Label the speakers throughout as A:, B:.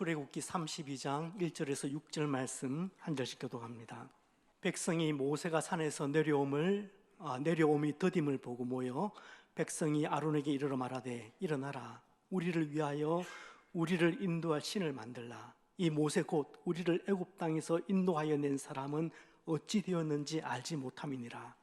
A: 출애굽기 32장 1절에서 6절 말씀 한 절씩 교독합니다. 백성이 모세가 산에서 내려옴이 더딤을 보고 모여 백성이 아론에게 이르러 말하되 일어나라, 우리를 위하여 우리를 인도할 신을 만들라. 이 모세 곧 우리를 애굽 땅에서 인도하여 낸 사람은 어찌 되었는지 알지 못함이니라.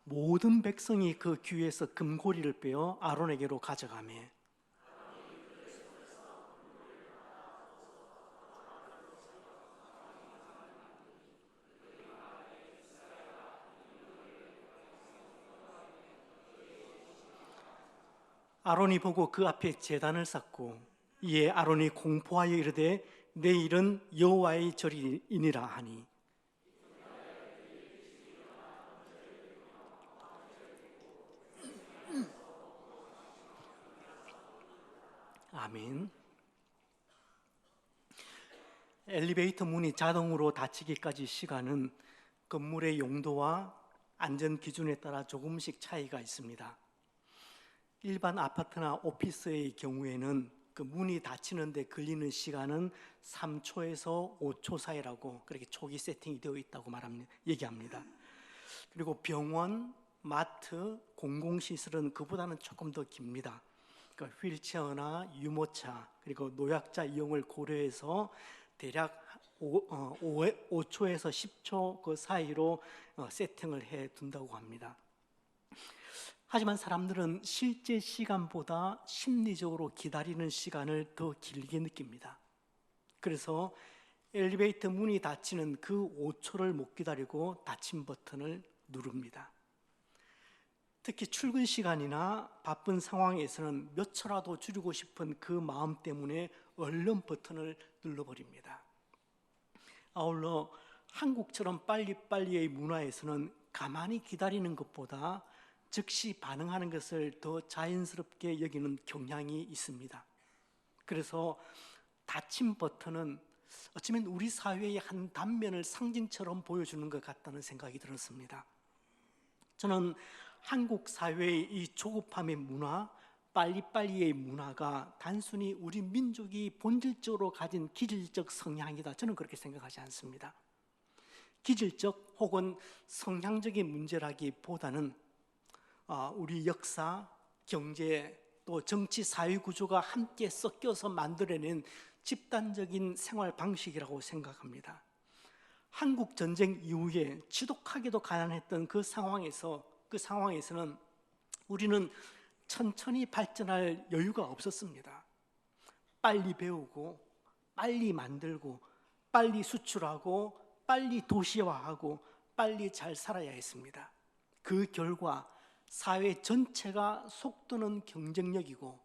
A: 모든 백성이 그 귀에서 금고리를 빼어 아론에게로 가져가매 아론이 보고 그 앞에 제단을 쌓고 이에 아론이 공포하여 이르되 내일은 여호와의 절이니라 하니 아멘. 엘리베이터 문이 자동으로 닫히기까지 시간은 건물의 용도와 안전 기준에 따라 조금씩 차이가 있습니다. 일반 아파트나 오피스의 경우에는 그 문이 닫히는데 걸리는 시간은 3초에서 5초 사이라고 그렇게 초기 세팅이 되어 있다고 얘기합니다. 그리고 병원, 마트, 공공시설은 그보다는 조금 더 깁니다. 그러니까 휠체어나 유모차 그리고 노약자 이용을 고려해서 대략 5초에서 10초 그 사이로 세팅을 해 둔다고 합니다. 하지만 사람들은 실제 시간보다 심리적으로 기다리는 시간을 더 길게 느낍니다. 그래서 엘리베이터 문이 닫히는 그 5초를 못 기다리고 닫힘 버튼을 누릅니다. 특히 출근 시간이나 바쁜 상황에서는 몇 초라도 줄이고 싶은 그 마음 때문에 얼른 버튼을 눌러버립니다. 아울러 한국처럼 빨리빨리의 문화에서는 가만히 기다리는 것보다 즉시 반응하는 것을 더 자연스럽게 여기는 경향이 있습니다. 그래서 닫힘 버튼은 어쩌면 우리 사회의 한 단면을 상징처럼 보여주는 것 같다는 생각이 들었습니다. 저는 한국 사회의 이 조급함의 문화, 빨리빨리의 문화가 단순히 우리 민족이 본질적으로 가진 기질적 성향이다, 저는 그렇게 생각하지 않습니다. 기질적 혹은 성향적인 문제라기보다는 우리 역사, 경제, 또 정치, 사회 구조가 함께 섞여서 만들어낸 집단적인 생활 방식이라고 생각합니다. 한국 전쟁 이후에 지독하게도 가난했던 그 상황에서는 우리는 천천히 발전할 여유가 없었습니다. 빨리 배우고, 빨리 만들고, 빨리 수출하고, 빨리 도시화하고, 빨리 잘 살아야 했습니다. 그 결과 사회 전체가 속도는 경쟁력이고,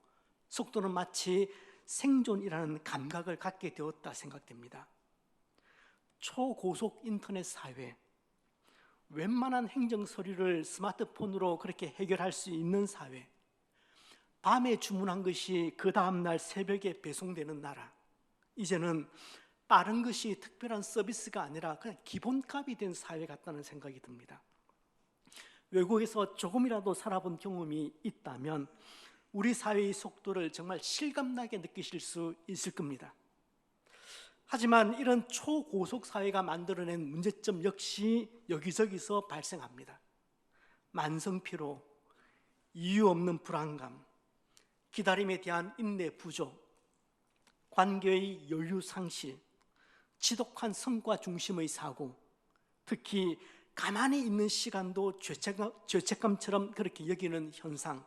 A: 속도는 마치 생존이라는 감각을 갖게 되었다 생각됩니다. 초고속 인터넷 사회, 웬만한 행정 서류를 스마트폰으로 그렇게 해결할 수 있는 사회, 밤에 주문한 것이 그 다음날 새벽에 배송되는 나라, 이제는 빠른 것이 특별한 서비스가 아니라 그냥 기본값이 된 사회 같다는 생각이 듭니다. 외국에서 조금이라도 살아본 경험이 있다면 우리 사회의 속도를 정말 실감나게 느끼실 수 있을 겁니다. 하지만 이런 초고속 사회가 만들어낸 문제점 역시 여기저기서 발생합니다. 만성피로, 이유 없는 불안감, 기다림에 대한 인내 부족, 관계의 여유 상실, 지독한 성과 중심의 사고, 특히 가만히 있는 시간도 죄책감처럼 그렇게 여기는 현상.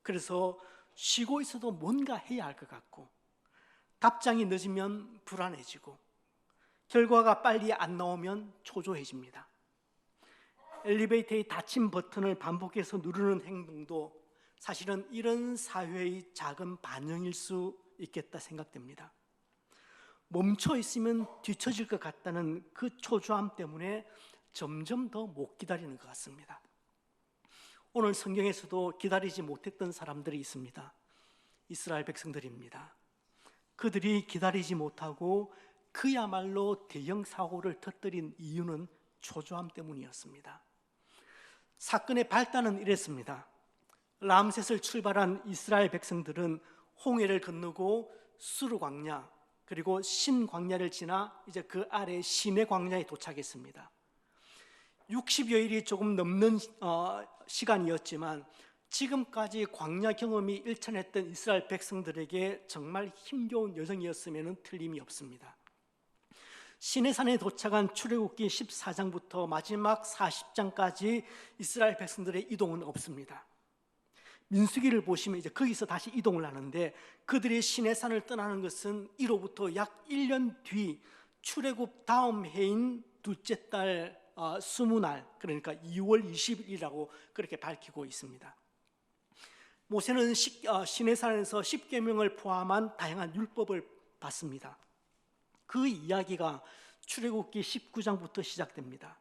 A: 그래서 쉬고 있어도 뭔가 해야 할 것 같고, 답장이 늦으면 불안해지고, 결과가 빨리 안 나오면 초조해집니다. 엘리베이터의 닫힘 버튼을 반복해서 누르는 행동도 사실은 이런 사회의 작은 반영일 수 있겠다 생각됩니다. 멈춰 있으면 뒤처질 것 같다는 그 초조함 때문에 점점 더 못 기다리는 것 같습니다. 오늘 성경에서도 기다리지 못했던 사람들이 있습니다. 이스라엘 백성들입니다. 그들이 기다리지 못하고 그야말로 대형 사고를 터뜨린 이유는 초조함 때문이었습니다. 사건의 발단은 이랬습니다. 람셋을 출발한 이스라엘 백성들은 홍해를 건너고 수르 광야 그리고 신 광야를 지나 이제 그 아래 시내 광야에 도착했습니다. 60여일이 조금 넘는 시간이었지만 지금까지 광야 경험이 일천했던 이스라엘 백성들에게 정말 힘겨운 여정이었으면 틀림이 없습니다. 시내산에 도착한 출애굽기 14장부터 마지막 40장까지 이스라엘 백성들의 이동은 없습니다. 민수기를 보시면 이제 거기서 다시 이동을 하는데 그들이 시내산을 떠나는 것은 이로부터 약 1년 뒤 출애굽 다음 해인 둘째 달 스무 날, 그러니까 2월 20일이라고 그렇게 밝히고 있습니다. 모세는 시내산에서 십계명을 포함한 다양한 율법을 받습니다. 그 이야기가 출애굽기 19장부터 시작됩니다.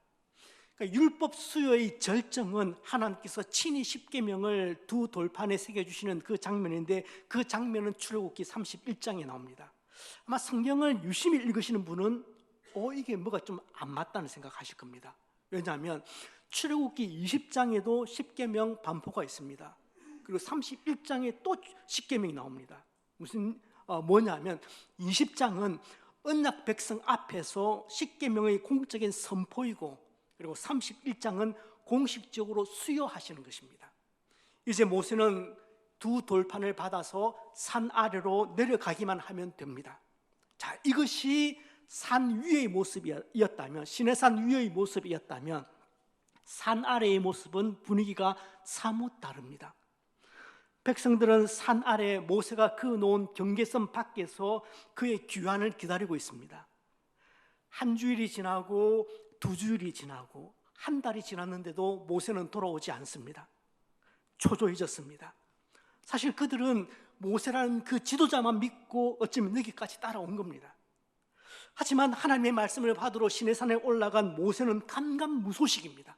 A: 그러니까 율법 수요의 절정은 하나님께서 친히 십계명을 두 돌판에 새겨주시는 그 장면인데 그 장면은 출애굽기 31장에 나옵니다. 아마 성경을 유심히 읽으시는 분은 이게 뭐가 좀 안 맞다는 생각하실 겁니다. 왜냐하면 출애굽기 20장에도 십계명 반포가 있습니다. 그리고 31장에 또 십계명이 나옵니다. 뭐냐면 20장은 언약 백성 앞에서 십계명의 공적인 선포이고 그리고 31장은 공식적으로 수여하시는 것입니다. 이제 모세는 두 돌판을 받아서 산 아래로 내려가기만 하면 됩니다. 자, 이것이 산 위의 모습이었다면, 시내산 위의 모습이었다면 산 아래의 모습은 분위기가 사뭇 다릅니다. 백성들은 산 아래 모세가 그어놓은 경계선 밖에서 그의 귀환을 기다리고 있습니다. 한 주일이 지나고 두 주일이 지나고 한 달이 지났는데도 모세는 돌아오지 않습니다. 초조해졌습니다. 사실 그들은 모세라는 그 지도자만 믿고 어쩌면 여기까지 따라온 겁니다. 하지만 하나님의 말씀을 받으러 시내산에 올라간 모세는 감감무소식입니다.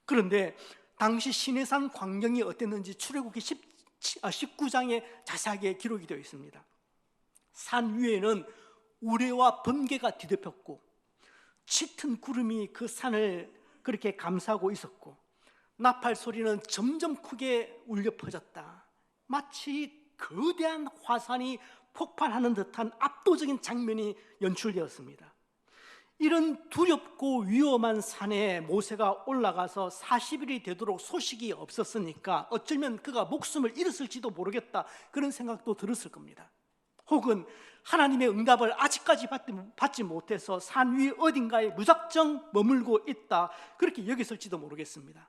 A: 그런데 당시 시내산 광경이 어땠는지 출애굽기 19장에 자세하게 기록이 되어 있습니다. 산 위에는 우레와 번개가 뒤덮였고 짙은 구름이 그 산을 그렇게 감싸고 있었고 나팔 소리는 점점 크게 울려 퍼졌다. 마치 거대한 화산이 폭발하는 듯한 압도적인 장면이 연출되었습니다. 이런 두렵고 위험한 산에 모세가 올라가서 40일이 되도록 소식이 없었으니까 어쩌면 그가 목숨을 잃었을지도 모르겠다, 그런 생각도 들었을 겁니다. 혹은 하나님의 응답을 아직까지 받지 못해서 산 위 어딘가에 무작정 머물고 있다, 그렇게 여겼을지도 모르겠습니다.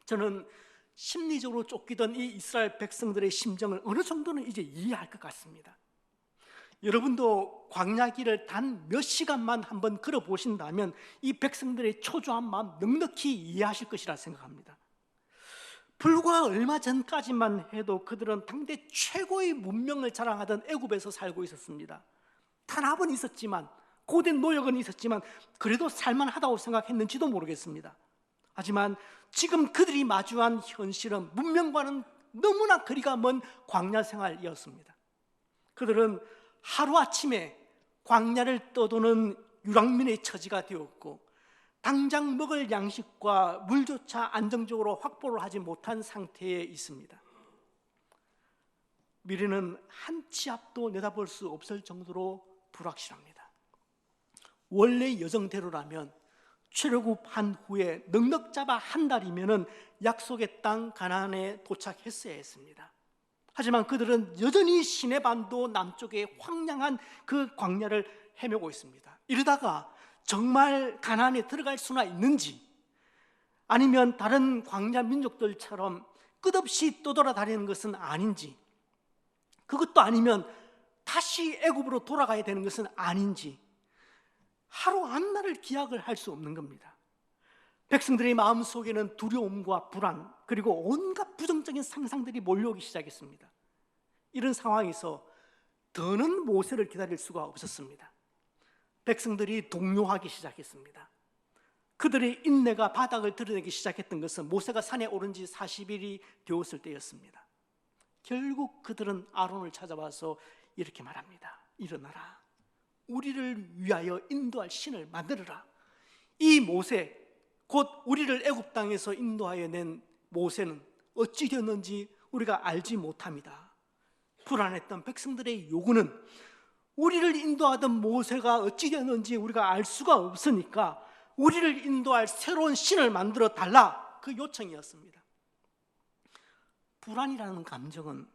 A: 저는 심리적으로 쫓기던 이 이스라엘 백성들의 심정을 어느 정도는 이제 이해할 것 같습니다. 여러분도 광야길을 단 몇 시간만 한번 걸어보신다면 이 백성들의 초조한 마음 넉넉히 이해하실 것이라 생각합니다. 불과 얼마 전까지만 해도 그들은 당대 최고의 문명을 자랑하던 애굽에서 살고 있었습니다. 탄압은 있었지만, 고된 노역은 있었지만 그래도 살만하다고 생각했는지도 모르겠습니다. 하지만 지금 그들이 마주한 현실은 문명과는 너무나 거리가 먼 광야 생활이었습니다. 그들은 하루아침에 광야를 떠도는 유랑민의 처지가 되었고 당장 먹을 양식과 물조차 안정적으로 확보를 하지 못한 상태에 있습니다. 미래는 한 치 앞도 내다볼 수 없을 정도로 불확실합니다. 원래 여정대로라면 출애굽한 후에 넉넉 잡아 한 달이면은 약속의 땅 가나안에 도착했어야 했습니다. 하지만 그들은 여전히 시내반도 남쪽의 황량한 그 광야를 헤매고 있습니다. 이러다가 정말 가나안에 들어갈 수나 있는지, 아니면 다른 광야 민족들처럼 끝없이 떠돌아다니는 것은 아닌지, 그것도 아니면 다시 애굽으로 돌아가야 되는 것은 아닌지 하루 한날을 기약을 할 수 없는 겁니다. 백성들의 마음속에는 두려움과 불안, 그리고 온갖 부정적인 상상들이 몰려오기 시작했습니다. 이런 상황에서 더는 모세를 기다릴 수가 없었습니다. 백성들이 동요하기 시작했습니다. 그들의 인내가 바닥을 드러내기 시작했던 것은 모세가 산에 오른 지 40일이 되었을 때였습니다. 결국 그들은 아론을 찾아와서 이렇게 말합니다. 일어나라, 우리를 위하여 인도할 신을 만들어라. 이 모세, 곧 우리를 애굽 땅에서 인도하여 낸 모세는 어찌 되었는지 우리가 알지 못합니다. 불안했던 백성들의 요구는 우리를 인도하던 모세가 어찌 되었는지 우리가 알 수가 없으니까 우리를 인도할 새로운 신을 만들어 달라, 그 요청이었습니다. 불안이라는 감정은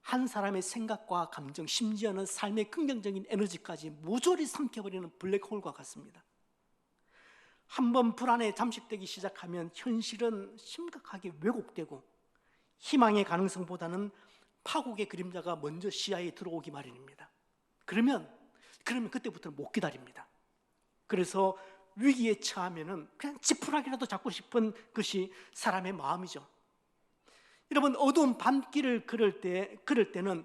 A: 한 사람의 생각과 감정, 심지어는 삶의 긍정적인 에너지까지 모조리 삼켜버리는 블랙홀과 같습니다. 한번 불안에 잠식되기 시작하면 현실은 심각하게 왜곡되고 희망의 가능성보다는 파국의 그림자가 먼저 시야에 들어오기 마련입니다. 그러면 그때부터는 못 기다립니다. 그래서 위기에 처하면은 그냥 지푸라기라도 잡고 싶은 것이 사람의 마음이죠. 여러분, 어두운 밤길을 걸을 때는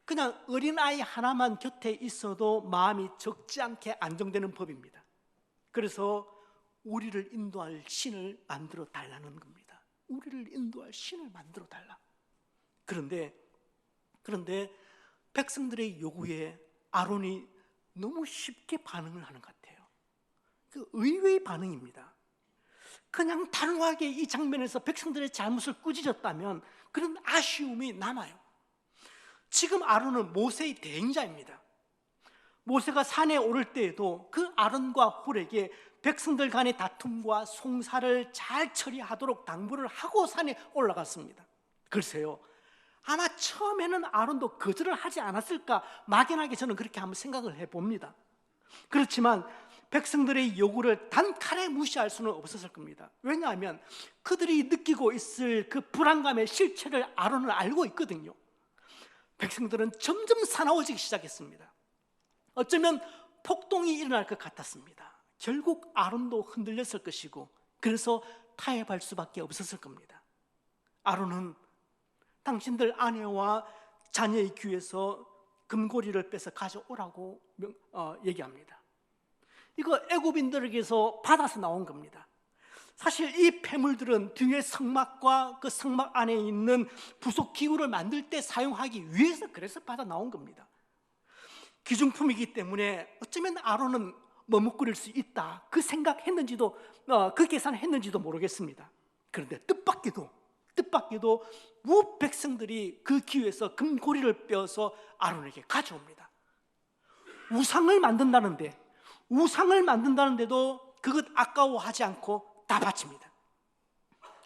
A: 그냥 어린아이 하나만 곁에 있어도 마음이 적지 않게 안정되는 법입니다. 그래서 우리를 인도할 신을 만들어 달라는 겁니다. 우리를 인도할 신을 만들어 달라. 그런데 백성들의 요구에 아론이 너무 쉽게 반응을 하는 것 같아요. 그 의외의 반응입니다. 그냥 단호하게 이 장면에서 백성들의 잘못을 꾸짖었다면 그런 아쉬움이 남아요. 지금 아론은 모세의 대행자입니다. 모세가 산에 오를 때에도 그 아론과 홀에게 백성들 간의 다툼과 송사를 잘 처리하도록 당부를 하고 산에 올라갔습니다. 글쎄요, 아마 처음에는 아론도 거절을 하지 않았을까 막연하게 저는 그렇게 한번 생각을 해봅니다. 그렇지만 백성들의 요구를 단칼에 무시할 수는 없었을 겁니다. 왜냐하면 그들이 느끼고 있을 그 불안감의 실체를 아론은 알고 있거든요. 백성들은 점점 사나워지기 시작했습니다. 어쩌면 폭동이 일어날 것 같았습니다. 결국 아론도 흔들렸을 것이고 그래서 타협할 수밖에 없었을 겁니다. 아론은 당신들 아내와 자녀의 귀에서 금고리를 빼서 가져오라고 얘기합니다. 이거 애굽인들에게서 받아서 나온 겁니다. 사실 이 폐물들은 뒤에 성막과 그 성막 안에 있는 부속 기구를 만들 때 사용하기 위해서 그래서 받아 나온 겁니다. 기중품이기 때문에 어쩌면 아론은 머뭇거릴 수 있다, 그 생각했는지도 그 계산했는지도 모르겠습니다. 그런데 뜻밖에도 무 백성들이 그 기회에서 금고리를 빼어서 아론에게 가져옵니다. 우상을 만든다는데도 그것 아까워하지 않고 다 바칩니다.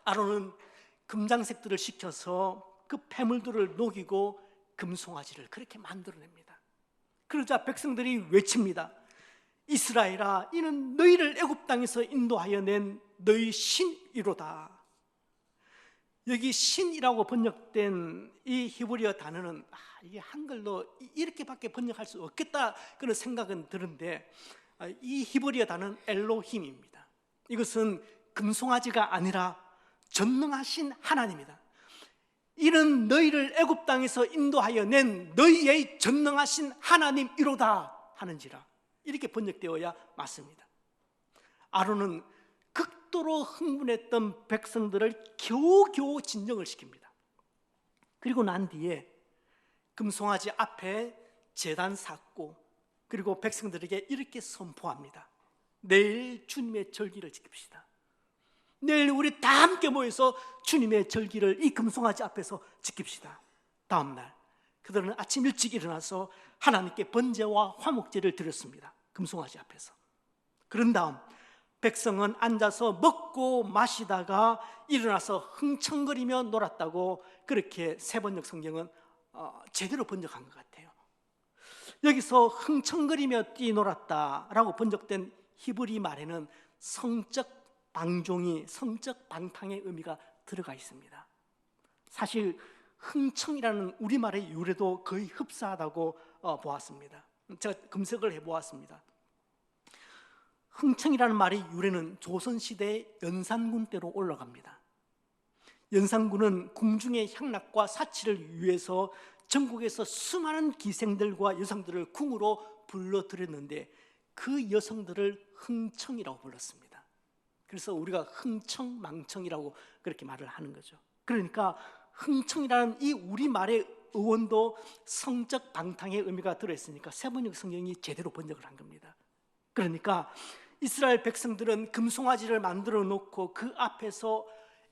A: 아론은 금장색들을 시켜서 그 폐물들을 녹이고 금송아지를 그렇게 만들어냅니다. 그러자 백성들이 외칩니다. 이스라엘아, 이는 너희를 애굽 땅에서 인도하여 낸 너희 신이로다. 여기 신이라고 번역된 이 히브리어 단어는 이게 한글로 이렇게밖에 번역할 수 없겠다 그런 생각은 드는데, 이 히브리어 단어는 엘로힘입니다. 이것은 금송아지가 아니라 전능하신 하나님이다. 이는 너희를 애굽 땅에서 인도하여 낸 너희의 전능하신 하나님이로다 하는지라, 이렇게 번역되어야 맞습니다. 아론은 극도로 흥분했던 백성들을 겨우겨우 진정을 시킵니다. 그리고 난 뒤에 금송아지 앞에 제단 샀고, 그리고 백성들에게 이렇게 선포합니다. 내일 주님의 절기를 지킵시다. 내일 우리 다 함께 모여서 주님의 절기를 이 금송아지 앞에서 지킵시다. 다음날 그들은 아침 일찍 일어나서 하나님께 번제와 화목제를 드렸습니다. 금송아지 앞에서. 그런 다음 백성은 앉아서 먹고 마시다가 일어나서 흥청거리며 놀았다고, 그렇게 세번역 성경은 제대로 번역한 것 같아요. 여기서 흥청거리며 뛰놀았다라고 번역된 히브리 말에는 성적 방종이, 성적 방탕의 의미가 들어가 있습니다. 사실 흥청이라는 우리말의 유래도 거의 흡사하다고 보았습니다. 제가 검색을 해보았습니다. 흥청이라는 말의 유래는 조선시대의 연산군 때로 올라갑니다. 연산군은 궁중의 향락과 사치를 위해서 전국에서 수많은 기생들과 여성들을 궁으로 불러들였는데 그 여성들을 흥청이라고 불렀습니다. 그래서 우리가 흥청망청이라고 그렇게 말을 하는 거죠. 그러니까 흥청이라는 이 우리말의 어원도 성적 방탕의 의미가 들어있으니까 세번역 성경이 제대로 번역을 한 겁니다. 그러니까 이스라엘 백성들은 금송아지를 만들어 놓고 그 앞에서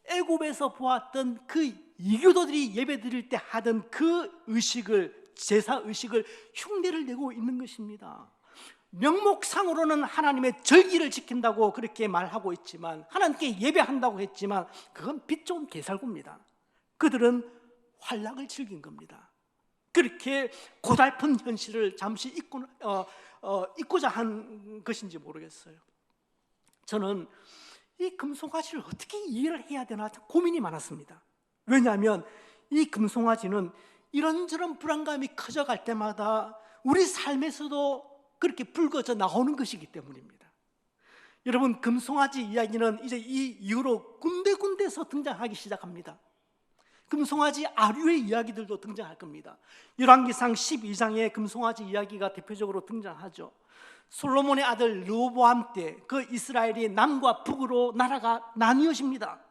A: 애굽에서 보았던 그 이교도들이 예배드릴 때 하던 그 의식을, 제사 의식을 흉내를 내고 있는 것입니다. 명목상으로는 하나님의 절기를 지킨다고 그렇게 말하고 있지만, 하나님께 예배한다고 했지만, 그건 빛 좋은 개살구입니다. 그들은 환락을 즐긴 겁니다. 그렇게 고달픈 현실을 잠시 잊고자 한 것인지 모르겠어요. 저는 이 금송아지를 어떻게 이해를 해야 되나 고민이 많았습니다. 왜냐하면 이 금송아지는 이런저런 불안감이 커져갈 때마다 우리 삶에서도 그렇게 불거져 나오는 것이기 때문입니다. 여러분, 금송아지 이야기는 이제 이 이후로 군데군데서 등장하기 시작합니다. 금송아지 아류의 이야기들도 등장할 겁니다. 열왕기상 12장에 금송아지 이야기가 대표적으로 등장하죠. 솔로몬의 아들 르호보암 때 그 이스라엘이 남과 북으로 나라가 나뉘어집니다.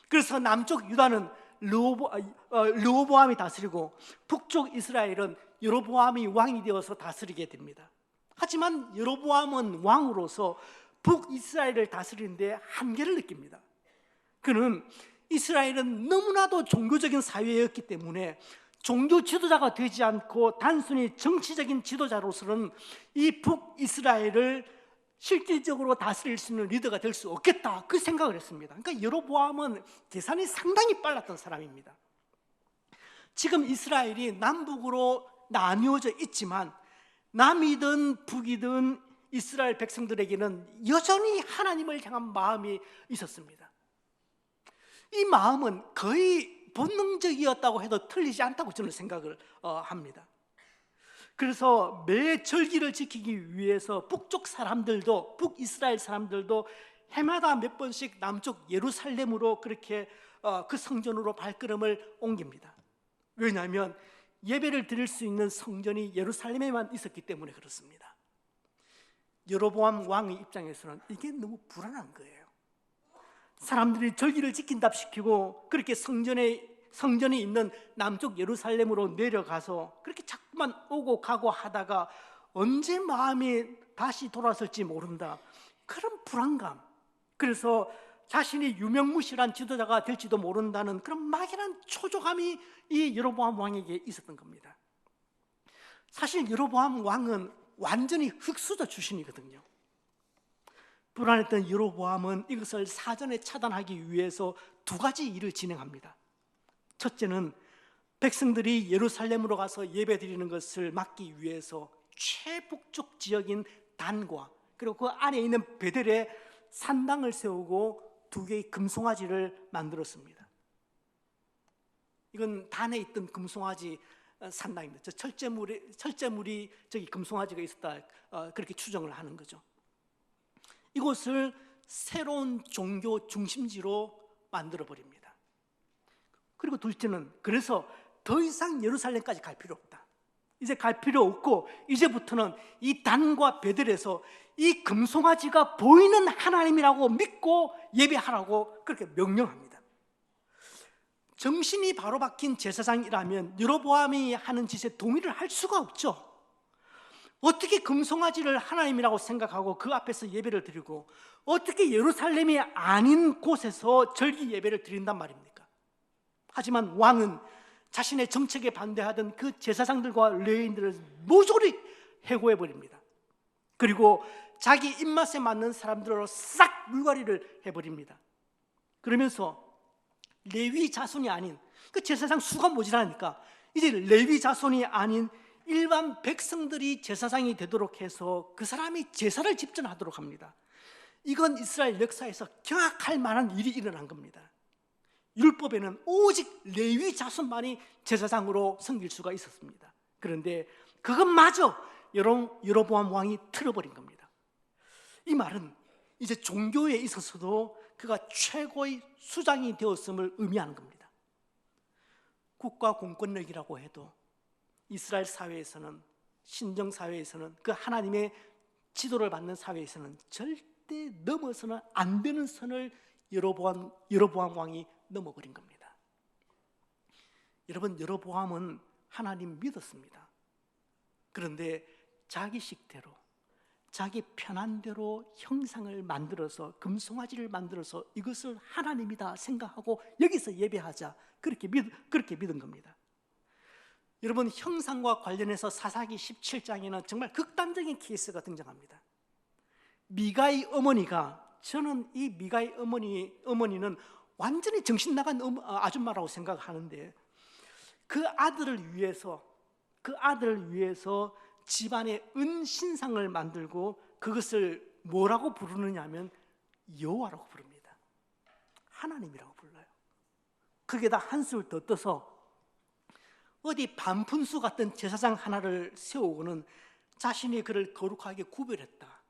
A: 그래서 남쪽 유다는 르호보암이 다스리고 북쪽 이스라엘은 여로보암이 왕이 되어서 다스리게 됩니다. 하지만 여로보암은 왕으로서 북이스라엘을 다스리는데 한계를 느낍니다. 그는 이스라엘은 너무나도 종교적인 사회였기 때문에 종교 지도자가 되지 않고 단순히 정치적인 지도자로서는 이 북이스라엘을 실질적으로 다스릴 수 있는 리더가 될 수 없겠다, 그 생각을 했습니다. 그러니까 여로보암은 계산이 상당히 빨랐던 사람입니다. 지금 이스라엘이 남북으로 나뉘어져 있지만 남이든 북이든 이스라엘 백성들에게는 여전히 하나님을 향한 마음이 있었습니다. 이 마음은 거의 본능적이었다고 해도 틀리지 않다고 저는 생각을 합니다. 그래서 매 절기를 지키기 위해서 북이스라엘 사람들도 해마다 몇 번씩 남쪽 예루살렘으로 그렇게 그 성전으로 발걸음을 옮깁니다. 왜냐하면 예배를 드릴 수 있는 성전이 예루살렘에만 있었기 때문에 그렇습니다. 여로보암 왕의 입장에서는 이게 너무 불안한 거예요. 사람들이 절기를 지킨답시키고 그렇게 성전이 있는 남쪽 예루살렘으로 내려가서 그렇게 자꾸만 오고 가고 하다가 언제 마음이 다시 돌아설지 모른다, 그런 불안감, 그래서 자신이 유명무실한 지도자가 될지도 모른다는 그런 막연한 초조함이 이 여로보암 왕에게 있었던 겁니다. 사실 여로보암 왕은 완전히 흙수저 출신이거든요. 불안했던 여로보암은 이것을 사전에 차단하기 위해서 두 가지 일을 진행합니다. 첫째는 백성들이 예루살렘으로 가서 예배드리는 것을 막기 위해서 최북쪽 지역인 단과 그리고 그 안에 있는 베델에 산당을 세우고 두 개의 금송아지를 만들었습니다. 이건 단에 있던 금송아지 산당입니다. 철제물이 저기 금송아지가 있었다, 그렇게 추정을 하는 거죠. 이곳을 새로운 종교 중심지로 만들어 버립니다. 그리고 둘째는 그래서 더 이상 예루살렘까지 갈 필요 없다, 이제 갈 필요 없고 이제부터는 이 단과 베델에서 이 금송아지가 보이는 하나님이라고 믿고 예배하라고 그렇게 명령합니다. 정신이 바로 박힌 제사장이라면 여로보암이 하는 짓에 동의를 할 수가 없죠. 어떻게 금송아지를 하나님이라고 생각하고 그 앞에서 예배를 드리고 어떻게 예루살렘이 아닌 곳에서 절기 예배를 드린단 말입니까? 하지만 왕은 자신의 정책에 반대하던 그 제사장들과 레위인들을 모조리 해고해버립니다. 그리고 자기 입맛에 맞는 사람들로 싹 물갈이를 해버립니다. 그러면서 레위 자손이 아닌, 그 제사장 수가 모자라니까 이제 레위 자손이 아닌 일반 백성들이 제사장이 되도록 해서 그 사람이 제사를 집전하도록 합니다. 이건 이스라엘 역사에서 경악할 만한 일이 일어난 겁니다. 율법에는 오직 레위 자손만이 제사장으로 섬길 수가 있었습니다. 그런데 그것마저 여로보암 왕이 틀어버린 겁니다. 이 말은 이제 종교에 있어서도 그가 최고의 수장이 되었음을 의미하는 겁니다. 국가 공권력이라고 해도 이스라엘 사회에서는, 신정 사회에서는, 그 하나님의 지도를 받는 사회에서는 절대 넘어서는 안 되는 선을 여로보암 왕이 넘어버린 겁니다. 여러분, 여로보암은 하나님 믿었습니다. 그런데 자기 식대로, 자기 편한 대로 형상을 만들어서 금송아지를 만들어서 이것을 하나님이다 생각하고 여기서 예배하자, 그렇게 믿은 겁니다. 여러분, 형상과 관련해서 사사기 17장에는 정말 극단적인 케이스가 등장합니다. 미가의 어머니가, 저는 이 미가의 어머니는 완전히 정신 나간 아줌마라고 생각하는데, 그 아들을 위해서 집안에 은신상을 만들고 그것을 뭐라고 부르느냐 하면 여호와라고 부릅니다. 하나님이라고 불러요. 거기에다 한술 더 떠서 어디 반푼수 같은 제사장 하나를 세우고는 자신이 그를 거룩하게 구별했다,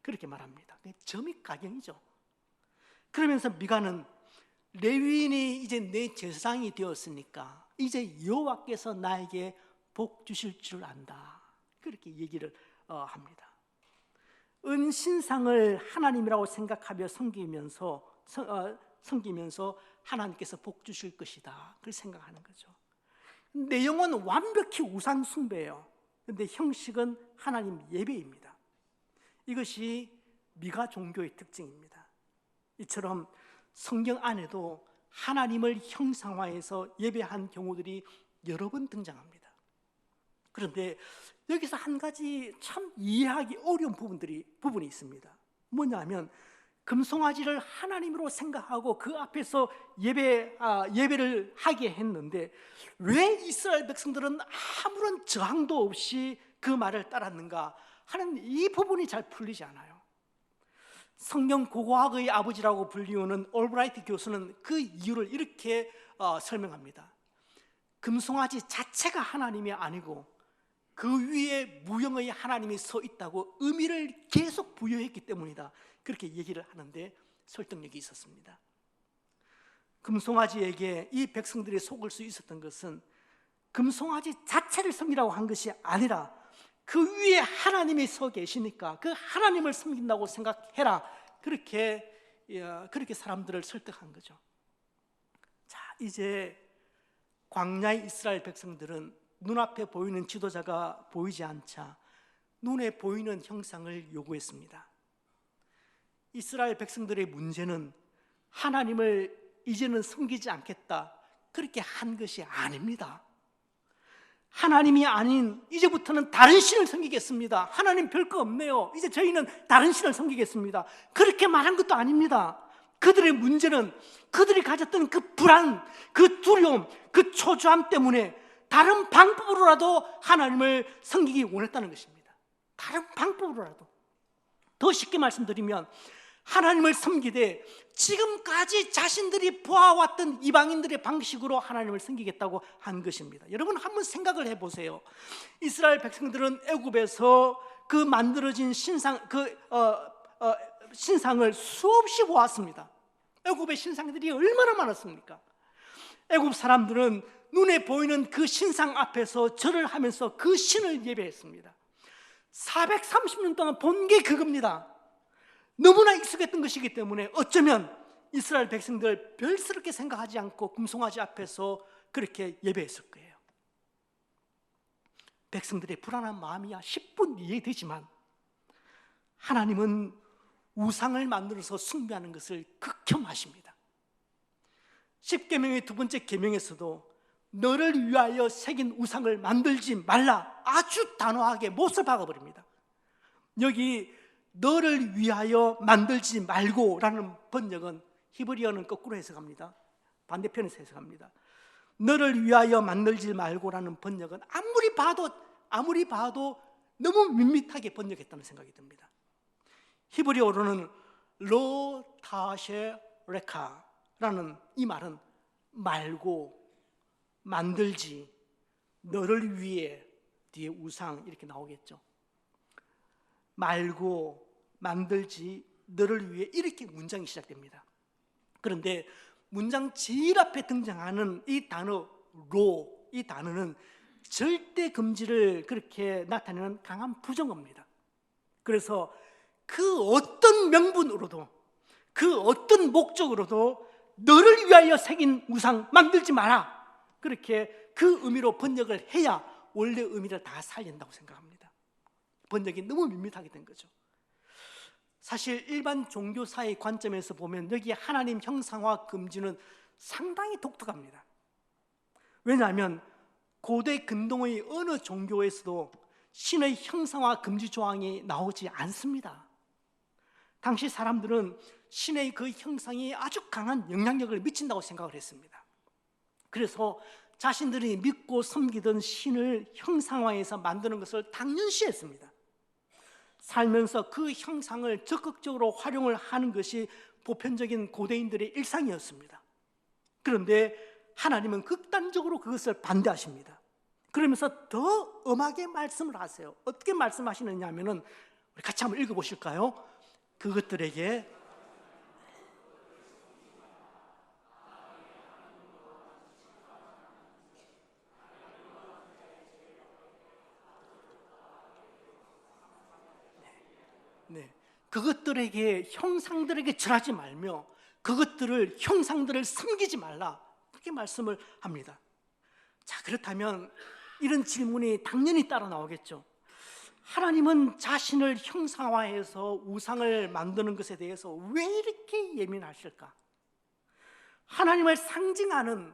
A: 그렇게 말합니다. 점입가경이죠. 그러면서 미가는 레위인이 이제 내 제사장이 되었으니까 이제 여호와께서 나에게 복 주실 줄 안다, 그렇게 얘기를 합니다. 은신상을 하나님이라고 생각하며 섬기면서 하나님께서 복 주실 것이다, 그걸 생각하는 거죠. 내용은 완벽히 우상 숭배예요. 그런데 형식은 하나님 예배입니다. 이것이 미가 종교의 특징입니다. 이처럼 성경 안에도 하나님을 형상화해서 예배한 경우들이 여러 번 등장합니다. 그런데 여기서 한 가지 참 이해하기 어려운 부분이 있습니다. 뭐냐면, 금송아지를 하나님으로 생각하고 그 앞에서 예배를 하게 했는데 왜 이스라엘 백성들은 아무런 저항도 없이 그 말을 따랐는가 하는 이 부분이 잘 풀리지 않아요. 성경 고고학의 아버지라고 불리우는 올브라이트 교수는 그 이유를 이렇게 설명합니다. 금송아지 자체가 하나님이 아니고 그 위에 무형의 하나님이 서 있다고 의미를 계속 부여했기 때문이다, 그렇게 얘기를 하는데 설득력이 있었습니다. 금송아지에게 이 백성들이 속을 수 있었던 것은 금송아지 자체를 섬기라고 한 것이 아니라 그 위에 하나님이 서 계시니까 그 하나님을 섬긴다고 생각해라, 그렇게 사람들을 설득한 거죠. 자, 이제 광야의 이스라엘 백성들은 눈앞에 보이는 지도자가 보이지 않자 눈에 보이는 형상을 요구했습니다. 이스라엘 백성들의 문제는 하나님을 이제는 섬기지 않겠다, 그렇게 한 것이 아닙니다. 하나님이 아닌 이제부터는 다른 신을 섬기겠습니다, 하나님 별거 없네요, 이제 저희는 다른 신을 섬기겠습니다, 그렇게 말한 것도 아닙니다. 그들의 문제는 그들이 가졌던 그 불안, 그 두려움, 그 초조함 때문에 다른 방법으로라도 하나님을 섬기기 원했다는 것입니다. 다른 방법으로라도. 더 쉽게 말씀드리면 하나님을 섬기되 지금까지 자신들이 보아왔던 이방인들의 방식으로 하나님을 섬기겠다고 한 것입니다. 여러분, 한번 생각을 해보세요. 이스라엘 백성들은 애굽에서 그 만들어진 신상을 수없이 보았습니다. 애굽의 신상들이 얼마나 많았습니까? 애굽 사람들은 눈에 보이는 그 신상 앞에서 절을 하면서 그 신을 예배했습니다. 430년 동안 본 게 그겁니다. 너무나 익숙했던 것이기 때문에 어쩌면 이스라엘 백성들 별스럽게 생각하지 않고 금송아지 앞에서 그렇게 예배했을 거예요. 백성들의 불안한 마음이야 10분 이해되지만 하나님은 우상을 만들어서 숭배하는 것을 극혐하십니다. 10계명의 두 번째 계명에서도 너를 위하여 새긴 우상을 만들지 말라, 아주 단호하게 못을 박아버립니다. 여기 너를 위하여 만들지 말고라는 번역은 히브리어는 거꾸로 해석합니다. 반대편에서 해석합니다. 너를 위하여 만들지 말고라는 번역은 아무리 봐도 너무 밋밋하게 번역했다는 생각이 듭니다. 히브리어로는 로타셰레카라는 이 말은 말고, 만들지, 너를 위해, 뒤에 우상 이렇게 나오겠죠. 말고, 만들지, 너를 위해, 이렇게 문장이 시작됩니다. 그런데 문장 제일 앞에 등장하는 이 단어 로, 이 단어는 절대 금지를 그렇게 나타내는 강한 부정어입니다. 그래서 그 어떤 명분으로도, 그 어떤 목적으로도 너를 위하여 새긴 우상 만들지 마라, 그렇게 그 의미로 번역을 해야 원래 의미를 다 살린다고 생각합니다. 번역이 너무 밋밋하게 된 거죠. 사실 일반 종교사의 관점에서 보면 여기 하나님 형상화 금지는 상당히 독특합니다. 왜냐하면 고대 근동의 어느 종교에서도 신의 형상화 금지 조항이 나오지 않습니다. 당시 사람들은 신의 그 형상이 아주 강한 영향력을 미친다고 생각을 했습니다. 그래서 자신들이 믿고 섬기던 신을 형상화해서 만드는 것을 당연시했습니다. 살면서 그 형상을 적극적으로 활용을 하는 것이 보편적인 고대인들의 일상이었습니다. 그런데 하나님은 극단적으로 그것을 반대하십니다. 그러면서 더 엄하게 말씀을 하세요. 어떻게 말씀하시느냐 하면은 우리 같이 한번 읽어보실까요? 그것들에게 그것들에게 형상들에게 절하지 말며 그것들을 형상들을 섬기지 말라, 그렇게 말씀을 합니다. 자, 그렇다면 이런 질문이 당연히 따라 나오겠죠. 하나님은 자신을 형상화해서 우상을 만드는 것에 대해서 왜 이렇게 예민하실까? 하나님을 상징하는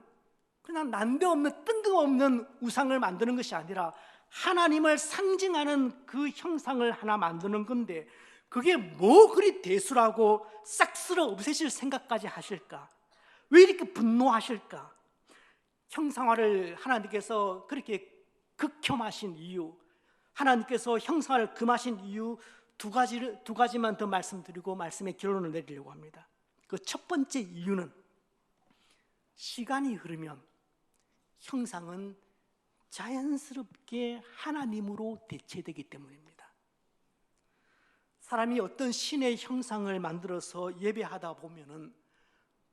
A: 그냥 난데없는 뜬금없는 우상을 만드는 것이 아니라 하나님을 상징하는 그 형상을 하나 만드는 건데 그게 뭐 그리 대수라고 싹 쓸어 없애실 생각까지 하실까? 왜 이렇게 분노하실까? 형상화를 하나님께서 그렇게 극혐하신 이유, 하나님께서 형상화를 금하신 이유 두 가지만 더 말씀드리고 말씀의 결론을 내리려고 합니다. 그 첫 번째 이유는 시간이 흐르면 형상은 자연스럽게 하나님으로 대체되기 때문입니다. 사람이 어떤 신의 형상을 만들어서 예배하다 보면은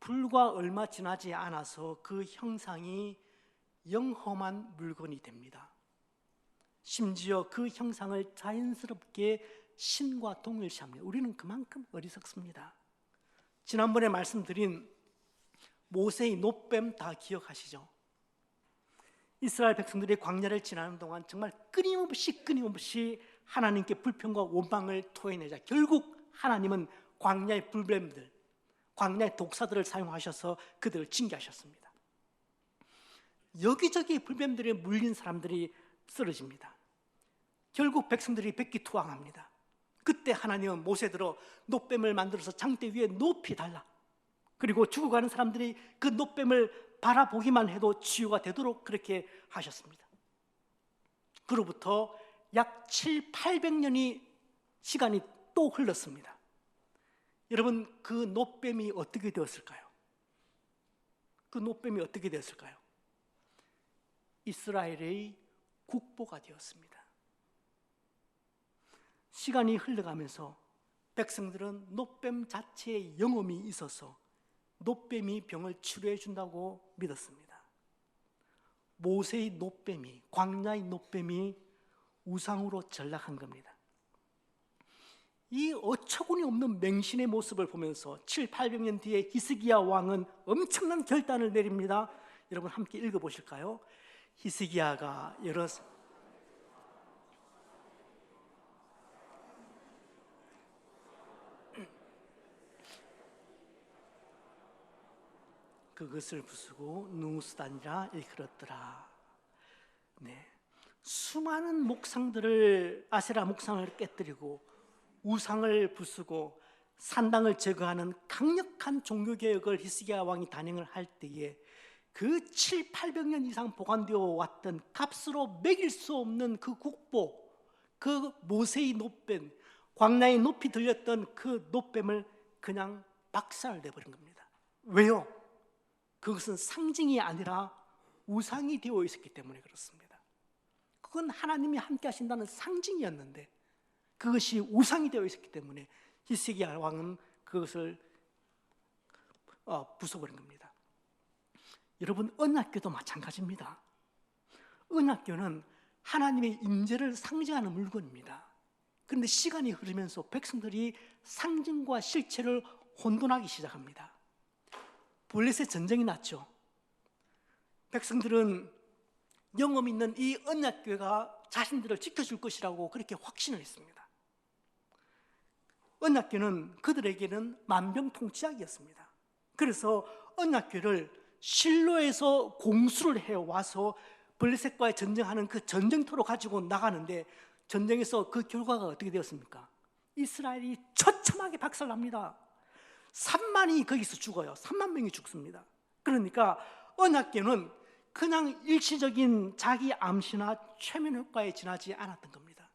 A: 불과 얼마 지나지 않아서 그 형상이 영험한 물건이 됩니다. 심지어 그 형상을 자연스럽게 신과 동일시합니다. 우리는 그만큼 어리석습니다. 지난번에 말씀드린 모세의 놋뱀 다 기억하시죠? 이스라엘 백성들이 광야를 지나는 동안 정말 끊임없이 하나님께 불평과 원망을 토해내자 결국 하나님은 광야의 불뱀들, 광야의 독사들을 사용하셔서 그들을 징계하셨습니다. 여기저기 불뱀들에 물린 사람들이 쓰러집니다. 결국 백성들이 백기투항합니다. 그때 하나님은 모세들어 놋뱀을 만들어서 장대 위에 높이 달라. 그리고 죽어가는 사람들이 그 놋뱀을 바라보기만 해도 치유가 되도록 그렇게 하셨습니다. 그로부터 약 700~800년이 시간이 또 흘렀습니다. 여러분, 그 놋뱀이 어떻게 되었을까요? 그 놋뱀이 어떻게 되었을까요? 이스라엘의 국보가 되었습니다. 시간이 흘러가면서 백성들은 놋뱀 자체에 영험이 있어서 놋뱀이 병을 치료해 준다고 믿었습니다. 모세의 놋뱀이, 광야의 놋뱀이 우상으로 전락한 겁니다. 이 어처구니 없는 맹신의 모습을 보면서 700~800년 뒤에 히스기야 왕은 엄청난 결단을 내립니다. 여러분 함께 읽어보실까요? 히스기야가 여러 그것을 부수고 누스단이라 일컬었더라. 네, 수많은 목상들을 아세라 목상을 깨뜨리고 우상을 부수고 산당을 제거하는 강력한 종교개혁을 히스기야 왕이 단행을 할 때에 그 700~800년 이상 보관되어 왔던 값으로 매길 수 없는 그 국보, 그 모세의 놋뱀, 광야에 높이 들렸던 그 놋뱀을 그냥 박살내버린 겁니다. 왜요? 그것은 상징이 아니라 우상이 되어 있었기 때문에 그렇습니다. 그건 하나님이 함께 하신다는 상징이었는데 그것이 우상이 되어 있었기 때문에 히스기야 왕은 그것을 부숴버린 겁니다. 여러분, 언약궤도 마찬가지입니다. 언약궤는 하나님의 임재를 상징하는 물건입니다. 그런데 시간이 흐르면서 백성들이 상징과 실체를 혼돈하기 시작합니다. 블레셋 전쟁이 났죠. 백성들은 영험 있는 이 언약궤가 자신들을 지켜줄 것이라고 그렇게 확신을 했습니다. 언약궤는 그들에게는 만병통치약이었습니다. 그래서 언약궤를 실로에서 공수를 해와서 블레셋과의 전쟁하는 그 전쟁터로 가지고 나가는데, 전쟁에서 그 결과가 어떻게 되었습니까? 이스라엘이 처참하게 박살납니다. 3만이 거기서 죽어요. 3만 명이 죽습니다. 그러니까 언약궤는 그냥 일시적인 자기 암시나 최면 효과에 지나지 않았던 겁니다.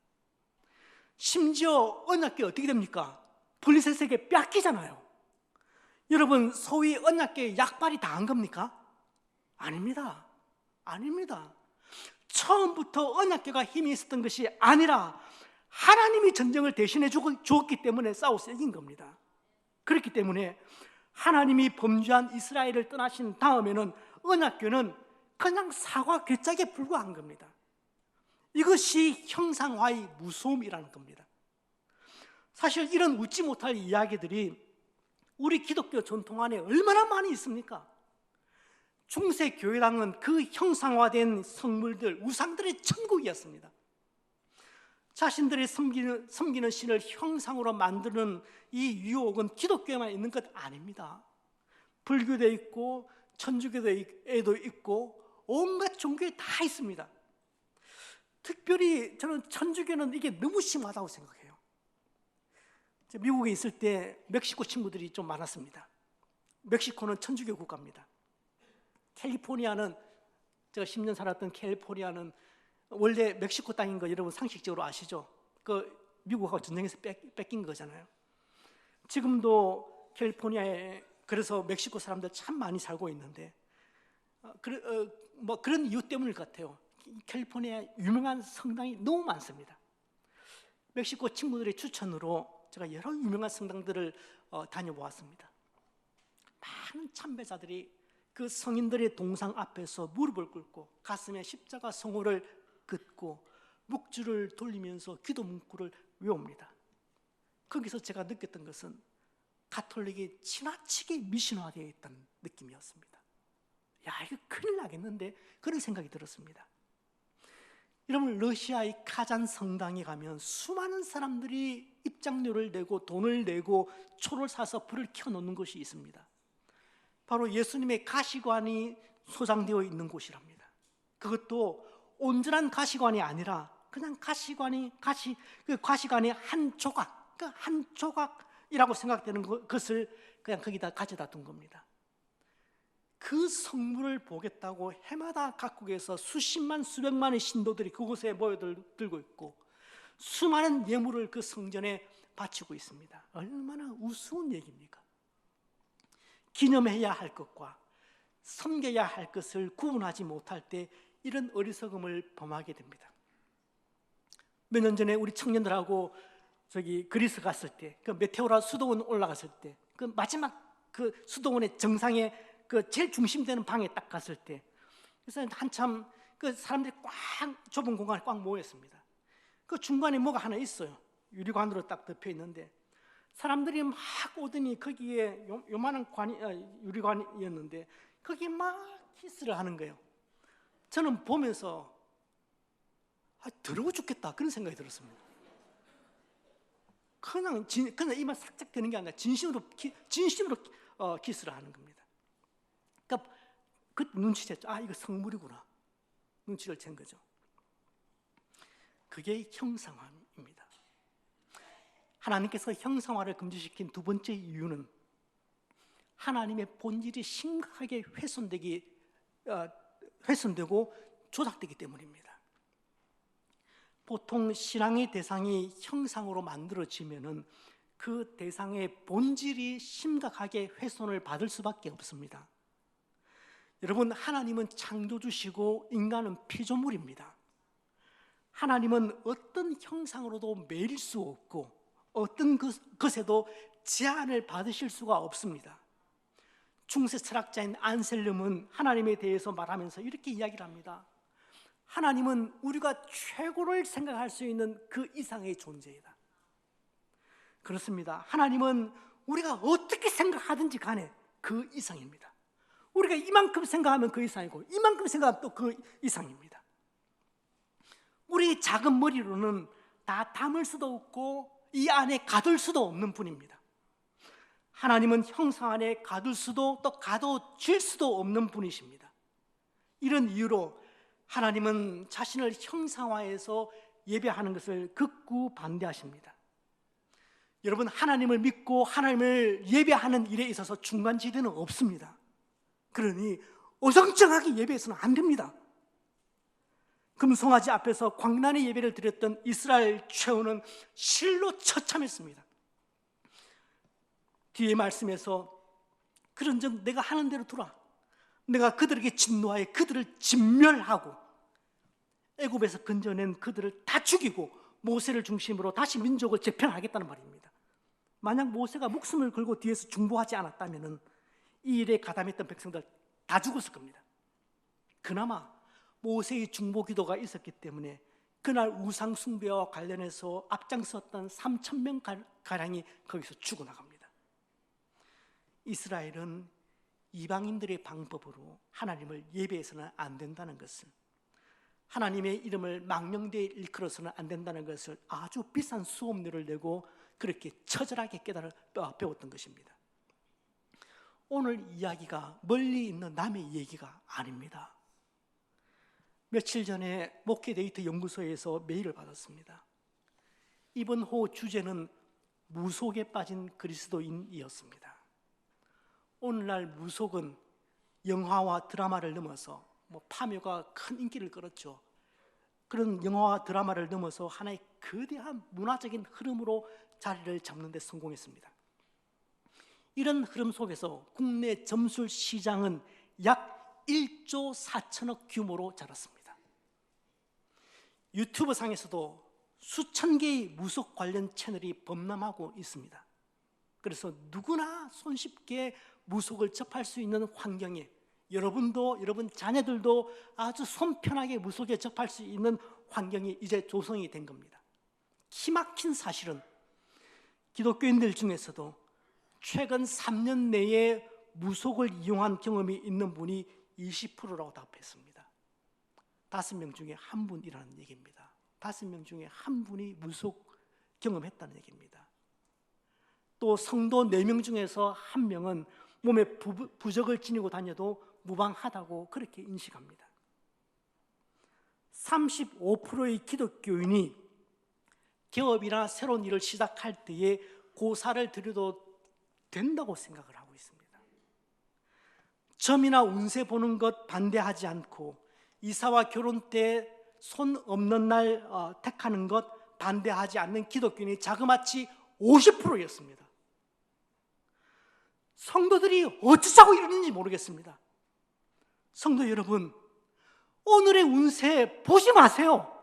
A: 심지어 언약궤 어떻게 됩니까? 블레셋에게 뺏기잖아요. 여러분, 소위 언약궤에 약발이 당한 겁니까? 아닙니다. 아닙니다. 처음부터 언약궤가 힘이 있었던 것이 아니라 하나님이 전쟁을 대신해 주었기 때문에 싸워서 이긴 겁니다. 그렇기 때문에 하나님이 범죄한 이스라엘을 떠나신 다음에는 언약궤는 그냥 사과 괴짝에 불과한 겁니다. 이것이 형상화의 무서움이라는 겁니다. 사실 이런 웃지 못할 이야기들이 우리 기독교 전통 안에 얼마나 많이 있습니까? 중세 교회당은 그 형상화된 성물들, 우상들의 천국이었습니다. 자신들의 섬기는 신을 형상으로 만드는 이 유혹은 기독교에만 있는 것 아닙니다. 불교도 있고 천주교에도 있고 온갖 종교에 다 있습니다. 특별히 저는 천주교는 이게 너무 심하다고 생각해요. 미국에 있을 때 멕시코 친구들이 좀 많았습니다. 멕시코는 천주교 국가입니다. 캘리포니아는, 제가 10년 살았던 캘리포니아는 원래 멕시코 땅인 거 여러분 상식적으로 아시죠? 그 미국하고 전쟁에서 뺏긴 거잖아요. 지금도 캘리포니아에 그래서 멕시코 사람들 참 많이 살고 있는데, 뭐 그런 이유 때문일 것 같아요. 캘리포니아에 유명한 성당이 너무 많습니다. 멕시코 친구들의 추천으로 제가 여러 유명한 성당들을 다녀보았습니다. 많은 참배자들이 그 성인들의 동상 앞에서 무릎을 꿇고 가슴에 십자가 성호를 긋고 묵주를 돌리면서 기도 문구를 외웁니다. 거기서 제가 느꼈던 것은 가톨릭이 지나치게 미신화되어 있다는 느낌이었습니다. 야, 이거 큰일 나겠는데, 그런 생각이 들었습니다. 여러분, 러시아의 카잔 성당에 가면 수많은 사람들이 입장료를 내고 돈을 내고 초를 사서 불을 켜놓는 곳이 있습니다. 바로 예수님의 가시관이 소장되어 있는 곳이랍니다. 그것도 온전한 가시관이 아니라 그냥 가시관이 한 조각, 한 조각이라고 생각되는 것을 그냥 거기다 가져다 둔 겁니다. 그 성물을 보겠다고 해마다 각국에서 수십만 수백만의 신도들이 그곳에 모여들고 있고 수많은 예물을 그 성전에 바치고 있습니다. 얼마나 우스운 얘기입니까? 기념해야 할 것과 섬겨야 할 것을 구분하지 못할 때 이런 어리석음을 범하게 됩니다. 몇 년 전에 우리 청년들하고 그리스 갔을 때, 그 메테오라 수도원 올라갔을 때, 그 마지막 그 수도원의 정상에 그 제일 중심되는 방에 딱 갔을 때, 그래서 한참 그 사람들이 꽉 좁은 공간에 꽉 모였습니다. 그 중간에 뭐가 하나 있어요. 유리관으로 딱 덮여 있는데 사람들이 막 오더니 거기에 요만한 유리관이었는데 거기에 막 키스를 하는 거예요. 저는 보면서 더러워 죽겠다 그런 생각이 들었습니다. 그냥 이만 살짝 되는 게 아니라 진심으로 키스를 하는 겁니다. 그러니까 그 눈치챘죠. 이거 성물이구나. 눈치를 챈 거죠. 그게 형상화입니다. 하나님께서 형상화를 금지시킨 두 번째 이유는 하나님의 본질이 심각하게 훼손되고 조작되기 때문입니다. 보통 신앙의 대상이 형상으로 만들어지면은 그 대상의 본질이 심각하게 훼손을 받을 수밖에 없습니다. 여러분, 하나님은 창조주시고 인간은 피조물입니다. 하나님은 어떤 형상으로도 매일 수 없고 어떤 것에도 제한을 받으실 수가 없습니다. 중세 철학자인 안셀름은 하나님에 대해서 말하면서 이렇게 이야기를 합니다. 하나님은 우리가 최고를 생각할 수 있는 그 이상의 존재이다. 그렇습니다. 하나님은 우리가 어떻게 생각하든지 간에 그 이상입니다. 우리가 이만큼 생각하면 그 이상이고 이만큼 생각하면 또 그 이상입니다. 우리 작은 머리로는 다 담을 수도 없고 이 안에 가둘 수도 없는 분입니다. 하나님은 형상 안에 가둘 수도 또 가둬질 수도 없는 분이십니다. 이런 이유로 하나님은 자신을 형상화해서 예배하는 것을 극구 반대하십니다. 여러분, 하나님을 믿고 하나님을 예배하는 일에 있어서 중간지대는 없습니다. 그러니 어정쩡하게 예배해서는 안 됩니다. 금송아지 앞에서 광란의 예배를 드렸던 이스라엘 최후는 실로 처참했습니다. 뒤에 말씀에서 그런즉 내가 하는 대로 두라. 내가 그들에게 진노하여 그들을 진멸하고 애굽에서 건져낸 그들을 다 죽이고 모세를 중심으로 다시 민족을 재편하겠다는 말입니다. 만약 모세가 목숨을 걸고 뒤에서 중보하지 않았다면 이 일에 가담했던 백성들 다 죽었을 겁니다. 그나마 모세의 중보 기도가 있었기 때문에 그날 우상 숭배와 관련해서 앞장섰던 3,000명 가량이 거기서 죽어나갑니다. 이스라엘은 이방인들의 방법으로 하나님을 예배해서는 안 된다는 것을, 하나님의 이름을 망령되이 일컬어서는 안 된다는 것을 아주 비싼 수업료를 내고 그렇게 처절하게 배웠던 것입니다. 오늘 이야기가 멀리 있는 남의 얘기가 아닙니다. 며칠 전에 목회데이트 연구소에서 메일을 받았습니다. 이번 호 주제는 무속에 빠진 그리스도인이었습니다. 오늘날 무속은 영화와 드라마를 넘어서 파묘가 큰 인기를 끌었죠. 그런 영화와 드라마를 넘어서 하나의 거대한 문화적인 흐름으로 자리를 잡는 데 성공했습니다. 이런 흐름 속에서 국내 점술 시장은 약 1조 4천억 규모로 자랐습니다. 유튜브 상에서도 수천 개의 무속 관련 채널이 범람하고 있습니다. 그래서 누구나 손쉽게 무속을 접할 수 있는 환경에 여러분도, 여러분 자녀들도 아주 손편하게 무속에 접할 수 있는 환경이 이제 조성이 된 겁니다. 기막힌 사실은 기독교인들 중에서도 최근 3년 내에 무속을 이용한 경험이 있는 분이 20%라고 답했습니다. 5명 중에 한 분이라는 얘기입니다. 5명 중에 한 분이 무속 경험했다는 얘기입니다. 또 성도 4명 중에서 한 명은 몸에 부적을 지니고 다녀도 무방하다고 그렇게 인식합니다. 35%의 기독교인이 개업이나 새로운 일을 시작할 때에 고사를 들여도 된다고 생각을 하고 있습니다. 점이나 운세 보는 것 반대하지 않고 이사와 결혼 때 손 없는 날 택하는 것 반대하지 않는 기독교인이 자그마치 50%였습니다. 성도들이 어쩌자고 이러는지 모르겠습니다. 성도 여러분, 오늘의 운세 보지 마세요.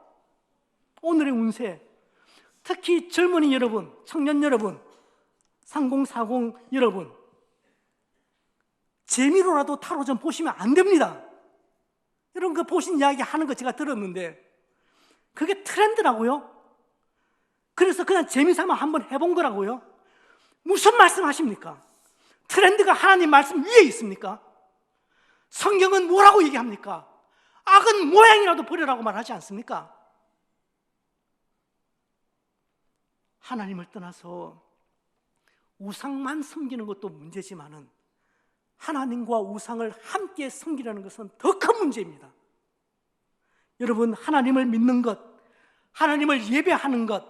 A: 오늘의 운세, 특히 젊은이 여러분, 청년 여러분, 3040 여러분, 재미로라도 타로 좀 보시면 안 됩니다. 여러분, 그 보신 이야기 하는 거 제가 들었는데 그게 트렌드라고요? 그래서 그냥 재미삼아 한번 해본 거라고요? 무슨 말씀 하십니까? 트렌드가 하나님 말씀 위에 있습니까? 성경은 뭐라고 얘기합니까? 악은 모양이라도 버리라고 말하지 않습니까? 하나님을 떠나서 우상만 섬기는 것도 문제지만은 하나님과 우상을 함께 섬기라는 것은 더 큰 문제입니다. 여러분, 하나님을 믿는 것, 하나님을 예배하는 것,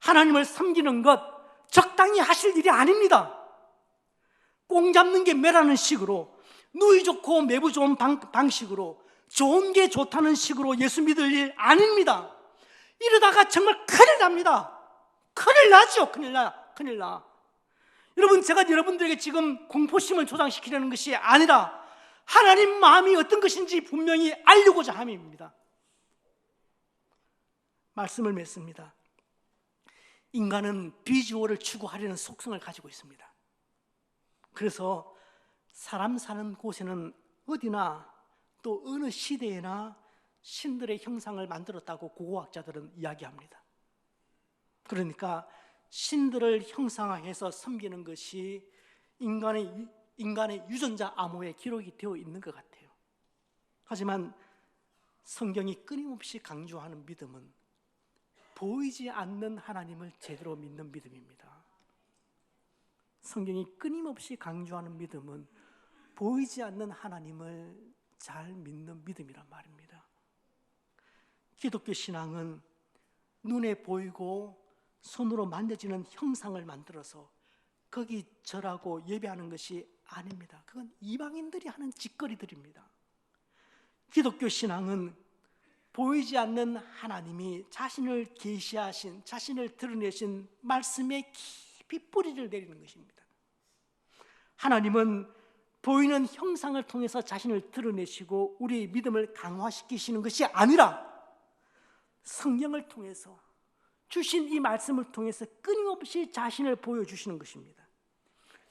A: 하나님을 섬기는 것 적당히 하실 일이 아닙니다. 꽁 잡는 게 매라는 식으로, 누이 좋고 매부 좋은 방식으로, 좋은 게 좋다는 식으로 예수 믿을 일 아닙니다. 이러다가 정말 큰일 납니다. 큰일 나죠. 큰일 나. 여러분, 제가 여러분들에게 지금 공포심을 조장시키려는 것이 아니라 하나님 마음이 어떤 것인지 분명히 알려고자 함입니다. 말씀을 맺습니다. 인간은 비주얼을 추구하려는 속성을 가지고 있습니다. 그래서 사람 사는 곳에는 어디나 또 어느 시대에나 신들의 형상을 만들었다고 고고학자들은 이야기합니다. 그러니까 신들을 형상화해서 섬기는 것이 인간의 유전자 암호에 기록이 되어 있는 것 같아요. 하지만 성경이 끊임없이 강조하는 믿음은 보이지 않는 하나님을 제대로 믿는 믿음입니다. 성경이 끊임없이 강조하는 믿음은 보이지 않는 하나님을 잘 믿는 믿음이란 말입니다. 기독교 신앙은 눈에 보이고 손으로 만져지는 형상을 만들어서 거기 절하고 예배하는 것이 아닙니다. 그건 이방인들이 하는 짓거리들입니다. 기독교 신앙은 보이지 않는 하나님이 자신을 계시하신, 자신을 드러내신 말씀에 깊이 뿌리를 내리는 것입니다. 하나님은 보이는 형상을 통해서 자신을 드러내시고 우리의 믿음을 강화시키시는 것이 아니라 성경을 통해서, 주신 이 말씀을 통해서 끊임없이 자신을 보여주시는 것입니다.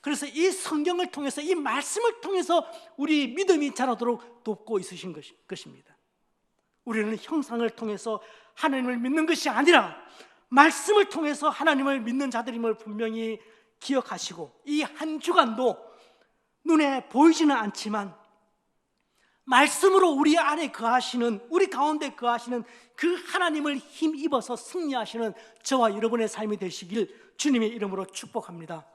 A: 그래서 이 성경을 통해서, 이 말씀을 통해서 우리 믿음이 자라도록 돕고 있으신 것입니다. 우리는 형상을 통해서 하나님을 믿는 것이 아니라 말씀을 통해서 하나님을 믿는 자들임을 분명히 기억하시고, 이 한 주간도 눈에 보이지는 않지만 말씀으로 우리 안에 거하시는, 우리 가운데 거하시는 그 하나님을 힘입어서 승리하시는 저와 여러분의 삶이 되시길 주님의 이름으로 축복합니다.